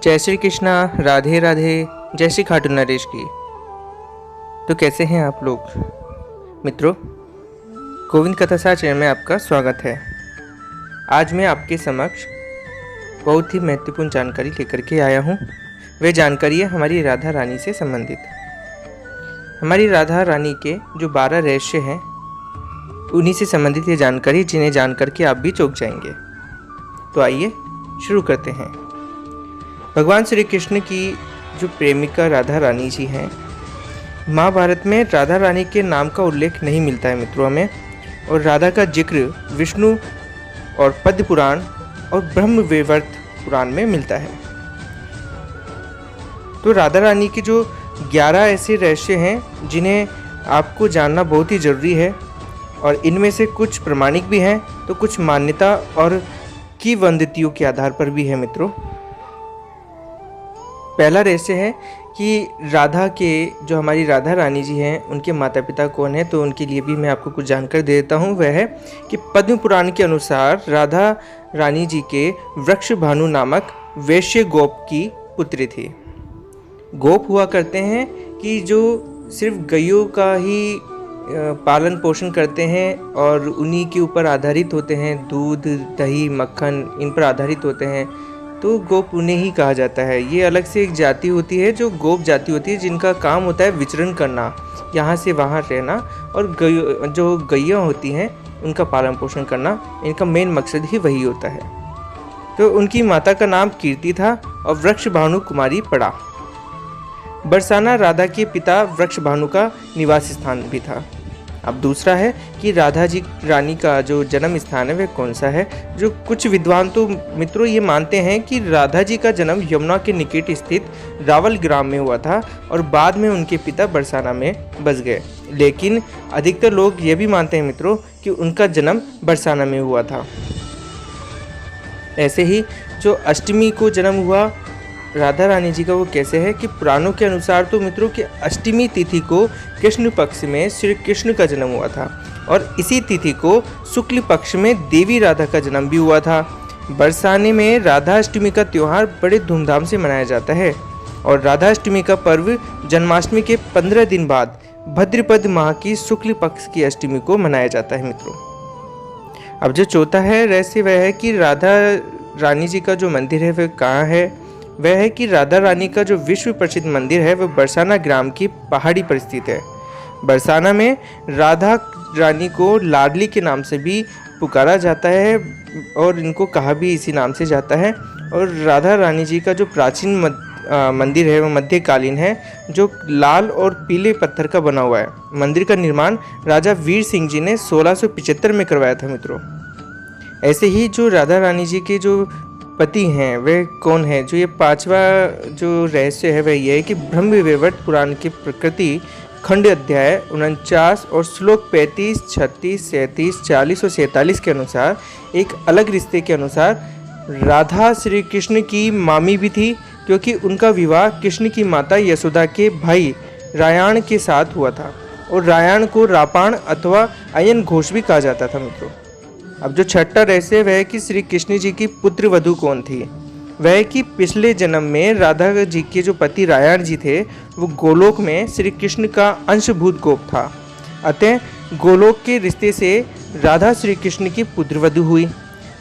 जय श्री कृष्णा, राधे राधे, जय श्री खाटू नरेश की। तो कैसे हैं आप लोग मित्रों? गोविंद कथासार चैनल में आपका स्वागत है। आज मैं आपके समक्ष बहुत ही महत्वपूर्ण जानकारी लेकर के आया हूँ। वह जानकारी है हमारी राधा रानी से संबंधित। हमारी राधा रानी के जो 12 रहस्य हैं उन्हीं से संबंधित ये जानकारी, जिन्हें जान करके आप भी चौंक जाएंगे। तो आइए शुरू करते हैं। भगवान श्री कृष्ण की जो प्रेमिका राधा रानी जी हैं, महाभारत में राधा रानी के नाम का उल्लेख नहीं मिलता है मित्रों हमें, और राधा का जिक्र विष्णु और पद्म पुराण और ब्रह्म वैवर्त पुराण में मिलता है। तो राधा रानी के जो 11 ऐसे रहस्य हैं जिन्हें आपको जानना बहुत ही ज़रूरी है, और इनमें से कुछ प्रमाणिक भी हैं तो कुछ मान्यता और किंवदंतियों के आधार पर भी है मित्रों। पहला रहस्य है कि राधा के जो हमारी राधा रानी जी हैं उनके माता पिता कौन हैं, तो उनके लिए भी मैं आपको कुछ जानकारी दे देता हूँ। वह है कि पद्म पुराण के अनुसार राधा रानी जी के वृक्ष भानु नामक वैश्य गोप की पुत्री थी। गोप हुआ करते हैं कि जो सिर्फ गायों का ही पालन पोषण करते हैं और उन्हीं के ऊपर आधारित होते हैं, दूध दही मक्खन इन पर आधारित होते हैं, तो गोप उन्हें ही कहा जाता है। ये अलग से एक जाति होती है जो गोप जाति होती है, जिनका काम होता है विचरण करना, यहाँ से वहाँ रहना, और जो गैया होती हैं उनका पालन पोषण करना, इनका मेन मकसद ही वही होता है। तो उनकी माता का नाम कीर्ति था और वृक्ष भानु कुमारी पड़ा। बरसाना राधा के पिता वृक्ष भानु का निवास स्थान भी था। अब दूसरा है कि राधा जी रानी का जो जन्म स्थान है वह कौन सा है। जो कुछ विद्वान तो मित्रों ये मानते हैं कि राधा जी का जन्म यमुना के निकट स्थित रावल ग्राम में हुआ था और बाद में उनके पिता बरसाना में बस गए, लेकिन अधिकतर लोग ये भी मानते हैं मित्रों कि उनका जन्म बरसाना में हुआ था। ऐसे ही जो अष्टमी को जन्म हुआ राधा रानी जी का वो कैसे है कि पुराणों के अनुसार तो मित्रों कि अष्टमी तिथि को कृष्ण पक्ष में श्री कृष्ण का जन्म हुआ था, और इसी तिथि को शुक्ल पक्ष में देवी राधा का जन्म भी हुआ था। बरसाने में राधा अष्टमी का त्यौहार बड़े धूमधाम से मनाया जाता है, और राधा अष्टमी का पर्व जन्माष्टमी के 15 दिन बाद भद्रपद माह की शुक्ल पक्ष की अष्टमी को मनाया जाता है मित्रों। अब जो चौथा है रहस्य वह है कि राधा रानी जी का जो मंदिर है वह कहाँ है। वह है कि राधा रानी का जो विश्व प्रसिद्ध मंदिर है वह बरसाना ग्राम की पहाड़ी पर स्थित है। बरसाना में राधा रानी को लाडली के नाम से भी पुकारा जाता है और इनको कहा भी इसी नाम से जाता है। और राधा रानी जी का जो प्राचीन मंदिर है वह मध्यकालीन है, जो लाल और पीले पत्थर का बना हुआ है। मंदिर का निर्माण राजा वीर सिंह जी ने 1675 में करवाया था मित्रों। ऐसे ही जो राधा रानी जी के जो पति हैं वह कौन है, जो ये 5वां जो रहस्य है वह यह है कि ब्रह्म वैवर्त पुराण की प्रकृति खंड अध्याय 49 और श्लोक 35, 36, 37, 40 और 47 के अनुसार एक अलग रिश्ते के अनुसार राधा श्री कृष्ण की मामी भी थी, क्योंकि उनका विवाह कृष्ण की माता यशोदा के भाई रायाण के साथ हुआ था, और रायाण को रापाण अथवा अयन घोष भी कहा जाता था मित्रों। अब जो छठा रहस्य वह है कि श्री कृष्ण जी की पुत्र वधू कौन थी। वह है कि पिछले जन्म में राधा जी के जो पति रायाण जी थे वो गोलोक में श्री कृष्ण का अंशभूत गोप था, अतः गोलोक के रिश्ते से राधा श्री कृष्ण की पुत्र वधू हुई।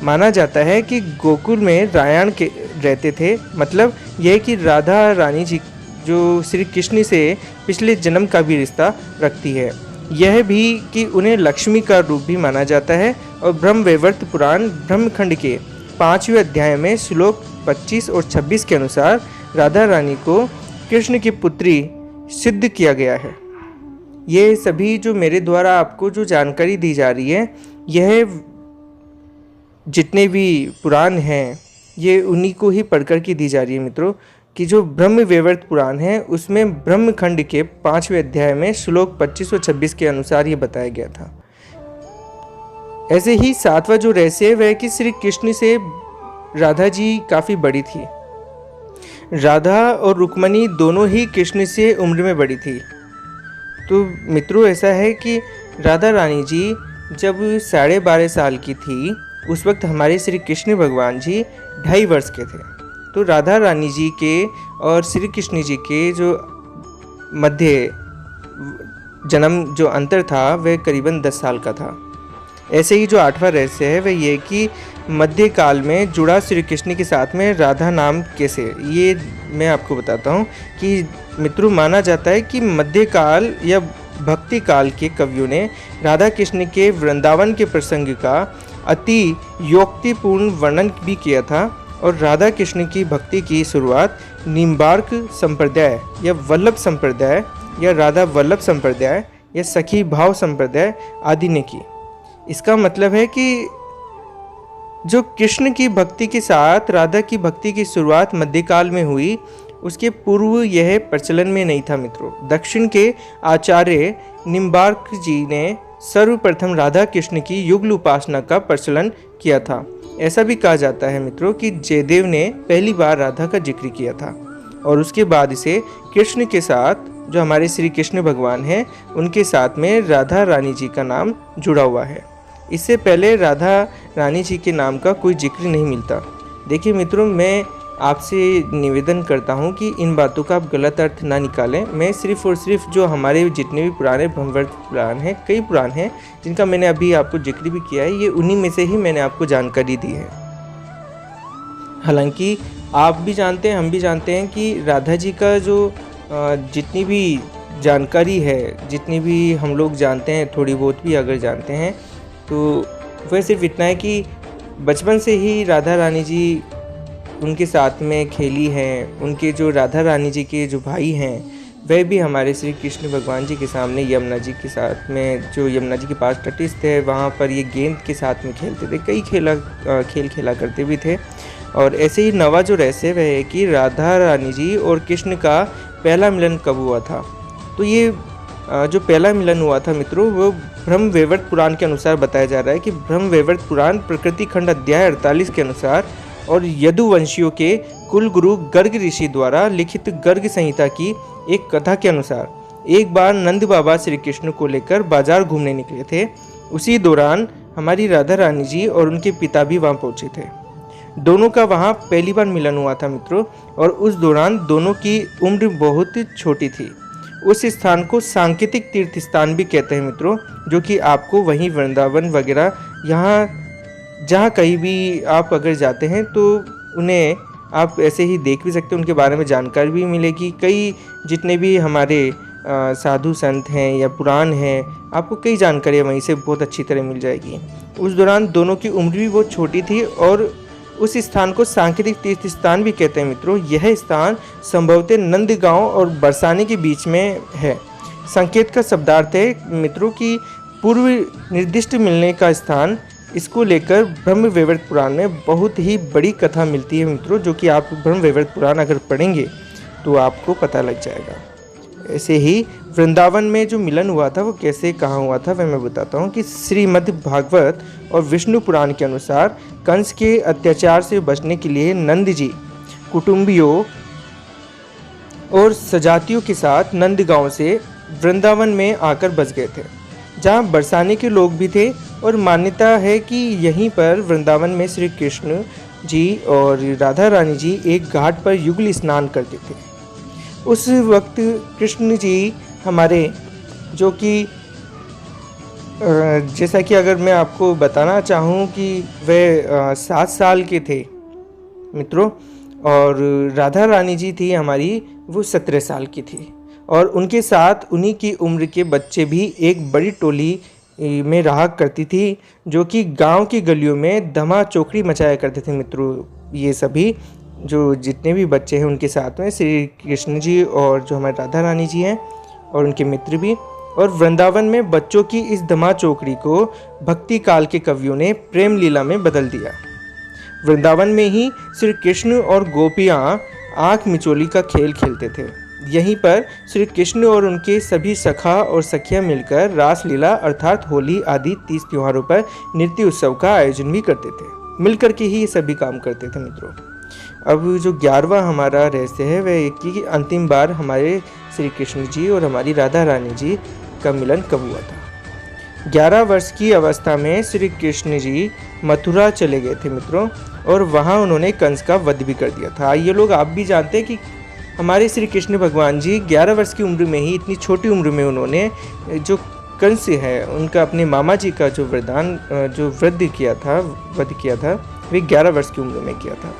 माना जाता है कि गोकुल में रायाण के रहते थे, मतलब यह कि राधा रानी जी जो श्री कृष्ण से पिछले जन्म का भी रिश्ता रखती है। यह भी कि उन्हें लक्ष्मी का रूप भी माना जाता है, और ब्रह्म वैवर्त पुराण ब्रह्मखंड के 5वें अध्याय में श्लोक 25 और 26 के अनुसार राधा रानी को कृष्ण की पुत्री सिद्ध किया गया है। ये सभी जो मेरे द्वारा आपको जो जानकारी दी जा रही है, यह जितने भी पुराण हैं ये उन्हीं को ही पढ़कर के दी जा रही है मित्रों, कि जो ब्रह्म वैवर्त पुराण है उसमें ब्रह्मखंड के 5वें अध्याय में श्लोक 25 और 26 के अनुसार ये बताया गया था। ऐसे ही 7वां जो रहस्य है वह कि श्री कृष्ण से राधा जी काफ़ी बड़ी थी। राधा और रुक्मणी दोनों ही कृष्ण से उम्र में बड़ी थी। तो मित्रों ऐसा है कि राधा रानी जी जब 12.5 साल की थी उस वक्त हमारे श्री कृष्ण भगवान जी 2.5 वर्ष के थे। तो राधा रानी जी के और श्री कृष्ण जी के जो मध्य जन्म जो अंतर था वह करीबन 10 साल का था। ऐसे ही जो 8वां रहस्य है वह ये कि मध्यकाल में जुड़ा श्री कृष्ण के साथ में राधा नाम कैसे, ये मैं आपको बताता हूँ कि मित्रों माना जाता है कि मध्यकाल या भक्ति काल के कवियों ने राधा कृष्ण के वृंदावन के प्रसंग का अति योक्तिपूर्ण वर्णन भी किया था और राधा कृष्ण की भक्ति की शुरुआत निम्बार्क संप्रदाय या वल्लभ संप्रदाय या राधा वल्लभ संप्रदाय या सखी भाव संप्रदाय आदि ने की। इसका मतलब है कि जो कृष्ण की भक्ति के साथ राधा की भक्ति की शुरुआत मध्यकाल में हुई, उसके पूर्व यह प्रचलन में नहीं था मित्रों। दक्षिण के आचार्य निम्बार्क जी ने सर्वप्रथम राधा कृष्ण की युगल उपासना का प्रचलन किया था। ऐसा भी कहा जाता है मित्रों कि जयदेव ने पहली बार राधा का जिक्र किया था और उसके बाद इसे कृष्ण के साथ, जो हमारे श्री कृष्ण भगवान हैं, उनके साथ में राधा रानी जी का नाम जुड़ा हुआ है। इससे पहले राधा रानी जी के नाम का कोई जिक्र नहीं मिलता। देखिए मित्रों, मैं आपसे निवेदन करता हूँ कि इन बातों का आप गलत अर्थ ना निकालें। मैं सिर्फ़ और सिर्फ जो हमारे जितने भी पुराने ब्रह्मवर्त पुराण हैं, कई पुराण हैं जिनका मैंने अभी आपको जिक्र भी किया है, ये उन्हीं में से ही मैंने आपको जानकारी दी है। हालांकि आप भी जानते हैं, हम भी जानते हैं कि राधा जी का जो जितनी भी जानकारी है, जितनी भी हम लोग जानते हैं, थोड़ी बहुत भी अगर जानते हैं तो वह सिर्फ इतना है कि बचपन से ही राधा रानी जी उनके साथ में खेली हैं। उनके जो राधा रानी जी के जो भाई हैं वह भी हमारे श्री कृष्ण भगवान जी के सामने यमुना जी के साथ में, जो यमुना जी के पास तटस्थ है, वहाँ पर ये गेंद के साथ में खेलते थे। कई खेल खेला करते भी थे। और ऐसे ही नवा जो रहस्य वह है कि राधा रानी जी और कृष्ण का पहला मिलन कब हुआ था। तो ये जो पहला मिलन हुआ था मित्रों, वो ब्रह्म वैवर्त पुराण के अनुसार बताया जा रहा है कि ब्रह्म वैवर्त पुराण प्रकृति खंड अध्याय 48 के अनुसार और यदुवंशियों के कुल गुरु गर्ग ऋषि द्वारा लिखित गर्ग संहिता की एक कथा के अनुसार एक बार नंद बाबा श्री कृष्ण को लेकर बाजार घूमने निकले थे। उसी दौरान हमारी राधा रानी जी और उनके पिता भी वहाँ पहुँचे थे। दोनों का वहाँ पहली बार मिलन हुआ था मित्रों, और उस दौरान दोनों की उम्र बहुत छोटी थी। उस स्थान को सांकेतिक तीर्थ स्थान भी कहते हैं मित्रों, जो कि आपको वहीं वृंदावन वगैरह यहाँ जहाँ कहीं भी आप अगर जाते हैं तो उन्हें आप ऐसे ही देख भी सकते हैं, उनके बारे में जानकारी भी मिलेगी। कई जितने भी हमारे साधु संत हैं या पुराण हैं, आपको कई जानकारियाँ वहीं से बहुत अच्छी तरह मिल जाएगी। उस दौरान दोनों की उम्र भी बहुत छोटी थी और उस स्थान को सांकेतिक तीर्थ स्थान भी कहते हैं मित्रों। यह स्थान संभवतः नंदगांव और बरसाने के बीच में है। संकेत का शब्दार्थ है मित्रों की पूर्व निर्दिष्ट मिलने का स्थान। इसको लेकर ब्रह्म वैवर्त पुराण में बहुत ही बड़ी कथा मिलती है मित्रों, जो कि आप ब्रह्म वैवर्त पुराण अगर पढ़ेंगे तो आपको पता लग जाएगा। ऐसे ही वृंदावन में जो मिलन हुआ था वो कैसे कहाँ हुआ था वह मैं बताता हूँ कि श्रीमद् भागवत और विष्णु पुराण के अनुसार कंस के अत्याचार से बचने के लिए नंद जी कुटुंबियों और सजातियों के साथ नंदगांव से वृंदावन में आकर बस गए थे, जहाँ बरसाने के लोग भी थे। और मान्यता है कि यहीं पर वृंदावन में श्री कृष्ण जी और राधा रानी जी एक घाट पर युगल स्नान करते थे। उस वक्त कृष्ण जी हमारे, जो कि जैसा कि अगर मैं आपको बताना चाहूँ कि वे 7 साल के थे मित्रों, और राधा रानी जी थी हमारी, वो 17 साल की थी। और उनके साथ उन्हीं की उम्र के बच्चे भी एक बड़ी टोली में रहा करती थी, जो कि गांव की गलियों में धमा चौकड़ी मचाया करते थे मित्रों। ये सभी जो जितने भी बच्चे हैं उनके साथ में श्री कृष्ण जी और जो हमारे राधा रानी जी हैं और उनके मित्र भी। और वृंदावन में बच्चों की इस धमा चौकड़ी को भक्ति काल के कवियों ने प्रेम लीला में बदल दिया। वृंदावन में ही श्री कृष्ण और गोपियाँ आँख मिचोली का खेल खेलते थे। यहीं पर श्री कृष्ण और उनके सभी सखा और सखियाँ मिलकर रासलीला अर्थात होली आदि 30 त्योहारों पर नृत्य उत्सव का आयोजन भी करते थे। मिलकर के ही ये सभी काम करते थे मित्रों। अब जो 11वां हमारा रहस्य है वह एक कि अंतिम बार हमारे श्री कृष्ण जी और हमारी राधा रानी जी का मिलन कब हुआ था। 11 वर्ष की अवस्था में श्री कृष्ण जी मथुरा चले गए थे मित्रों, और वहाँ उन्होंने कंस का वध भी कर दिया था। ये लोग आप भी जानते हैं कि हमारे श्री कृष्ण भगवान जी 11 वर्ष की उम्र में ही, इतनी छोटी उम्र में उन्होंने जो कंस है उनका अपने मामा जी का जो वध किया था, वे 11 वर्ष की उम्र में किया था,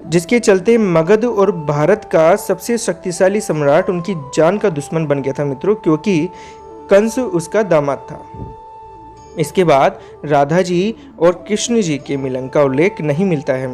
जिसके चलते मगध और भारत का सबसे शक्तिशाली सम्राट उनकी जान का दुश्मन बन गया था मित्रों, क्योंकि कंस उसका दामाद था। इसके बाद राधा जी और कृष्ण जी के मिलन का उल्लेख नहीं मिलता है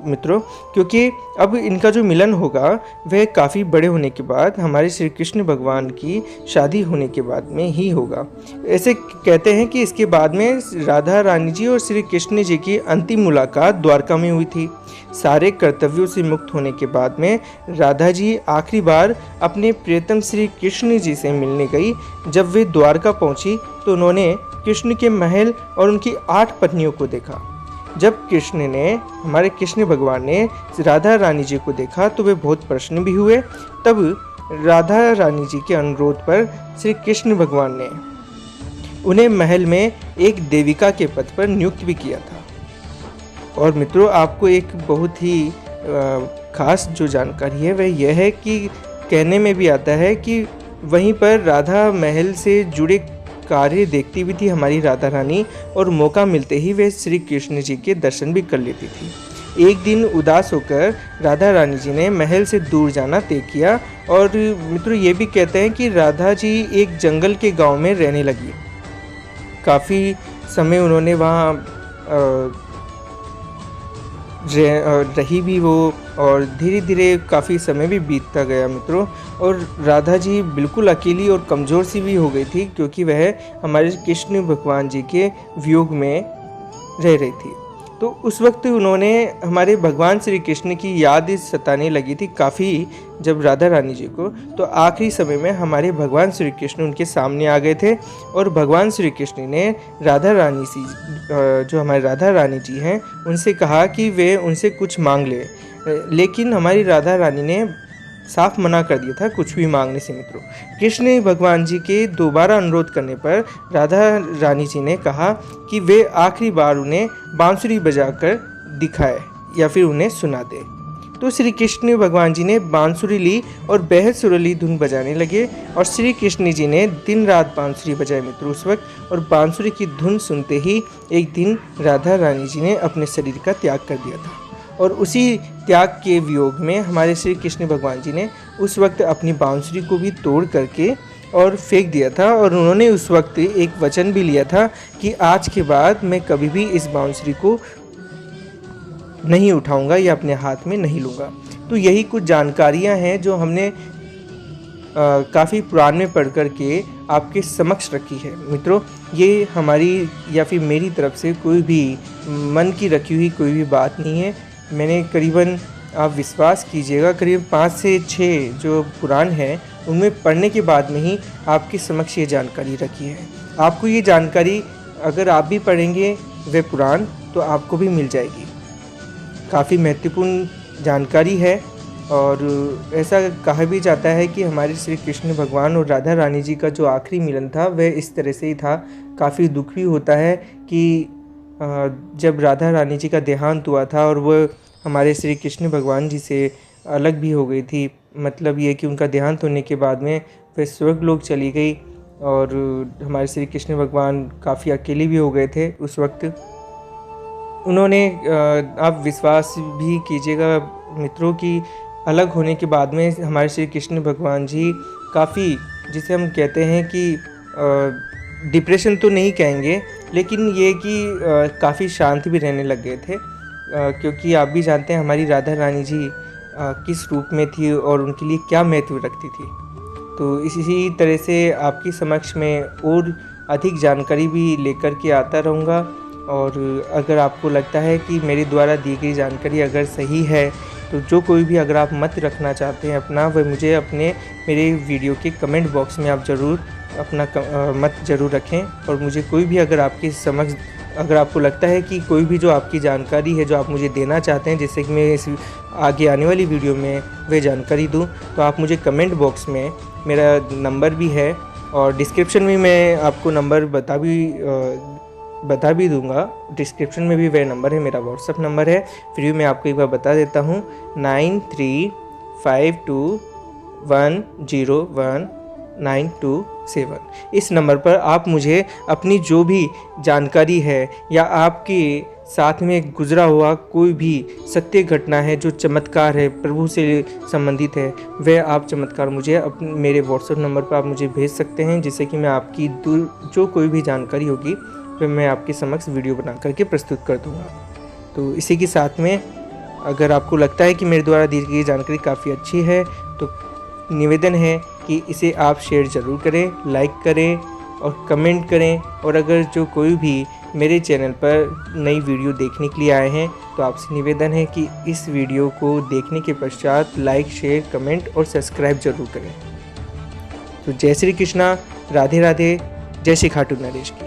मित्रों, क्योंकि अब इनका जो मिलन होगा वह काफ़ी बड़े होने के बाद, हमारे श्री कृष्ण भगवान की शादी होने के बाद में ही होगा। ऐसे कहते हैं कि इसके बाद में राधा रानी जी और श्री कृष्ण जी की अंतिम मुलाकात द्वारका में हुई थी। सारे कर्तव्यों से मुक्त होने के बाद में राधा जी आखिरी बार अपने प्रियतम श्री कृष्ण जी से मिलने गई। जब वे द्वारका पहुंची तो उन्होंने कृष्ण के महल और उनकी 8 पत्नियों को देखा। जब हमारे कृष्ण भगवान ने राधा रानी जी को देखा तो वे बहुत प्रसन्न भी हुए। तब राधा रानी जी के अनुरोध पर श्री कृष्ण भगवान ने उन्हें महल में एक देविका के पद पर नियुक्त भी किया था। और मित्रों, आपको एक बहुत ही खास जो जानकारी है वह यह है कि कहने में भी आता है कि वहीं पर राधा महल से जुड़े कार्य देखती भी थी हमारी राधा रानी, और मौका मिलते ही वे श्री कृष्ण जी के दर्शन भी कर लेती थी। एक दिन उदास होकर राधा रानी जी ने महल से दूर जाना तय किया। और मित्रों, ये भी कहते हैं कि राधा जी एक जंगल के गांव में रहने लगी। काफ़ी समय उन्होंने वहाँ रही भी वो, और धीरे धीरे काफ़ी समय भी बीतता गया मित्रों। और राधा जी बिल्कुल अकेली और कमज़ोर सी भी हो गई थी, क्योंकि वह हमारे कृष्ण भगवान जी के वियोग में रह रही थी। तो उस वक्त उन्होंने हमारे भगवान श्री कृष्ण की याद सताने लगी थी काफ़ी जब राधा रानी जी को। तो आखिरी समय में हमारे भगवान श्री कृष्ण उनके सामने आ गए थे, और भगवान श्री कृष्ण ने राधा रानी सी जो हमारी राधा रानी जी हैं उनसे कहा कि वे उनसे कुछ मांग ले, लेकिन हमारी राधा रानी ने साफ मना कर दिया था कुछ भी मांगने से मित्रों। कृष्ण भगवान जी के दोबारा अनुरोध करने पर राधा रानी जी ने कहा कि वे आखिरी बार उन्हें बांसुरी बजाकर दिखाए या फिर उन्हें सुना दे। तो श्री कृष्ण भगवान जी ने बांसुरी ली और बेहद सुरीली धुन बजाने लगे, और श्री कृष्ण जी ने दिन रात बांसुरी बजाए मित्रों उस वक्त। और बांसुरी की धुन सुनते ही एक दिन राधा रानी जी ने अपने शरीर का त्याग कर दिया था, और उसी त्याग के वियोग में हमारे श्री कृष्ण भगवान जी ने उस वक्त अपनी बांसुरी को भी तोड़ करके और फेंक दिया था। और उन्होंने उस वक्त एक वचन भी लिया था कि आज के बाद मैं कभी भी इस बांसुरी को नहीं उठाऊंगा या अपने हाथ में नहीं लूँगा। तो यही कुछ जानकारियां हैं जो हमने काफ़ी पुराण में पढ़ कर के आपके समक्ष रखी है मित्रों। ये हमारी या फिर मेरी तरफ से कोई भी मन की रखी हुई कोई भी बात नहीं है। मैंने करीबन, आप विश्वास कीजिएगा, करीब 5 से 6 जो पुराण हैं उनमें पढ़ने के बाद में ही आपके समक्ष ये जानकारी रखी है। आपको ये जानकारी अगर आप भी पढ़ेंगे वे पुराण तो आपको भी मिल जाएगी। काफ़ी महत्वपूर्ण जानकारी है, और ऐसा कहा भी जाता है कि हमारे श्री कृष्ण भगवान और राधा रानी जी का जो आखिरी मिलन था वह इस तरह से ही था। काफ़ी दुख भी होता है कि जब राधा रानी जी का देहांत हुआ था और वो हमारे श्री कृष्ण भगवान जी से अलग भी हो गई थी, मतलब ये कि उनका देहांत होने के बाद में वे स्वर्गलोक चली गई, और हमारे श्री कृष्ण भगवान काफ़ी अकेले भी हो गए थे उस वक्त। उन्होंने आप विश्वास भी कीजिएगा मित्रों कि अलग होने के बाद में हमारे श्री कृष्ण भगवान जी काफ़ी, जिसे हम कहते हैं कि डिप्रेशन तो नहीं कहेंगे, लेकिन ये कि काफ़ी शांति भी रहने लग गए थे, क्योंकि आप भी जानते हैं हमारी राधा रानी जी किस रूप में थी और उनके लिए क्या महत्व रखती थी। तो इसी तरह से आपकी समक्ष में और अधिक जानकारी भी लेकर के आता रहूँगा। और अगर आपको लगता है कि मेरे द्वारा दी गई जानकारी अगर सही है तो जो कोई भी अगर आप मत रखना चाहते हैं अपना, वह मुझे मेरे वीडियो के कमेंट बॉक्स में आप ज़रूर अपना मत ज़रूर रखें। और मुझे कोई भी अगर आपकी समझ, अगर आपको लगता है कि कोई भी जो आपकी जानकारी है जो आप मुझे देना चाहते हैं जिससे कि मैं इस आगे आने वाली वीडियो में वह जानकारी दूं, तो आप मुझे कमेंट बॉक्स में, मेरा नंबर भी है और डिस्क्रिप्शन में मैं आपको नंबर बता भी दूंगा, डिस्क्रिप्शन में भी वह नंबर है, मेरा व्हाट्सअप नंबर है। फिर भी मैं आपको एक बार बता देता हूँ, 9352101927। इस नंबर पर आप मुझे अपनी जो भी जानकारी है या आपके साथ में गुजरा हुआ कोई भी सत्य घटना है, जो चमत्कार है, प्रभु से संबंधित है, वह आप चमत्कार मुझे मेरे व्हाट्सएप नंबर पर आप मुझे भेज सकते हैं, जिससे कि मैं आपकी जो कोई भी जानकारी होगी वह मैं आपके समक्ष वीडियो बना करके प्रस्तुत कर दूंगा। तो इसी के साथ में अगर आपको लगता है कि मेरे द्वारा दी गई जानकारी काफ़ी अच्छी है, तो निवेदन है कि इसे आप शेयर ज़रूर करें, लाइक करें और कमेंट करें। और अगर जो कोई भी मेरे चैनल पर नई वीडियो देखने के लिए आए हैं, तो आपसे निवेदन है कि इस वीडियो को देखने के पश्चात लाइक, शेयर, कमेंट और सब्सक्राइब जरूर करें। तो जय श्री कृष्णा, राधे राधे, जय श्री खाटू नरेश की।